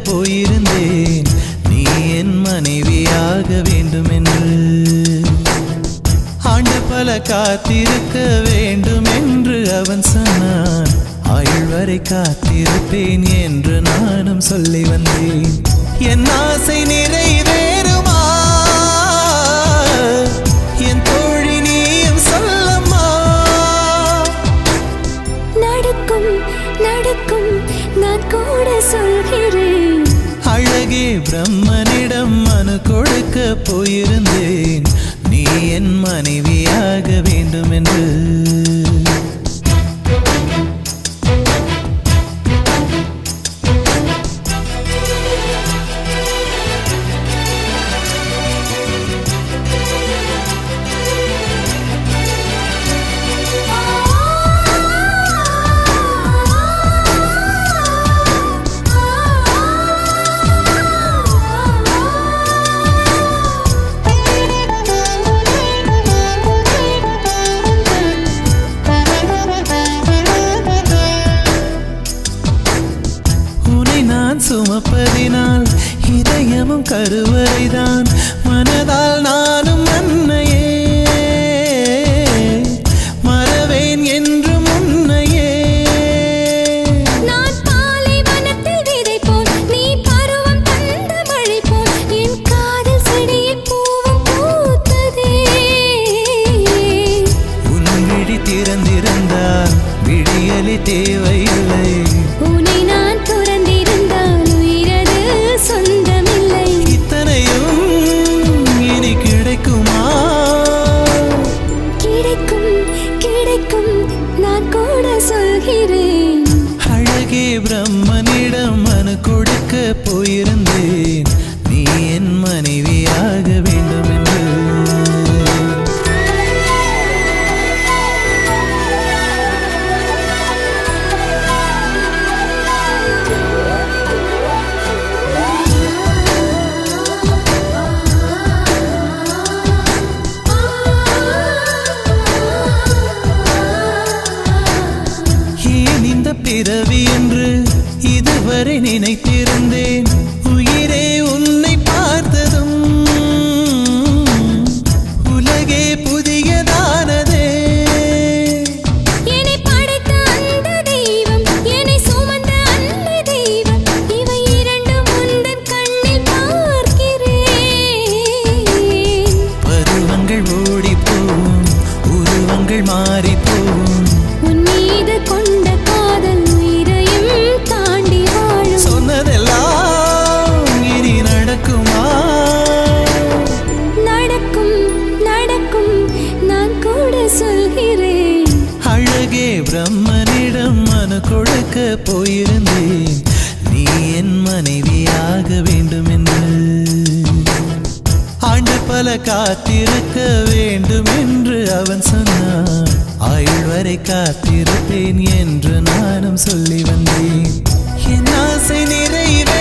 போயிருந்தேன் நீ என் மனைவியாக வேண்டும் என்று. ஆண்டு பல காத்திருக்க வேண்டும் என்று அவன் சொன்னான். ஆயுள் வரை காத்திருப்பேன் என்று நானும் சொல்லி வந்தேன். என் ஆசை நிறைவேறுமா என் தோழி நீயும் சொல்லம்மா. நடக்கும் நடக்கும் நான் கூட சொல்கிறேன். அழகே பிரம்மனிடம் மனு கொடுக்க போயிருந்தேன் நீ என் மனைவியாக வேண்டும் என்று. சுமப்பதினால் இதயமும் கருவறைதான். மனதால் நானும் அன்னையே மறவேன் என்று முன்னையே. நான் பாலை வனத்தில் விதை போல் நீ பருவம் தந்த மழை போல் என் காதல் செடியில் பூவும் பூத்ததே. உன் விழி திறந்திருந்தால் விடியலி தேவையில்லை. உன்னை நான் துறந்திருந்தால் உயிரது சொந்தமில்லை. இத்தனையும் இனி கிடைக்குமா? கிடைக்கும் கிடைக்கும் நான் கூட சொல்கிறேன். அழகே பிரம்மனிடம் மனு கொடுக்க போயிருந்தேன் நீ என் மனைவியாக வேண்டும் என்று. பிறவி என்று இதுவரை நினைத்திருந்தேன். உயிரே உன்னை பார்த்ததும் உலகே புதியதானதே. என்னை படைத்த அந்த தெய்வம் என்னை சுமந்த அந்த தெய்வம் இவை இரண்டும் உந்தன் கண்ணில் பார்க்கிறேன். பருவங்கள் ஓடிப்போம் உருவங்கள் மாறிப்போம். உன் மீது கொண்ட காதல் உயிரையும் தாண்டி வாழும். சொன்னதெல்லாம் இனி நடக்குமா? நடக்கும் நடக்கும் நான் கூட சொல்கிறேன். அழகே பிரம்மனிடம் மனு கொடுக்க போயிருந்தேன் நீ என் மனைவியாக வேண்டும் என்று. ஆண்டு பல காத்திருக்க வேண்டும் என்று அவன் சொன்னான். ஆயுள் வரை காத்திருப்பேன் என்று நானும் சொல்லி வந்தேன். என் ஆசை நிறைவே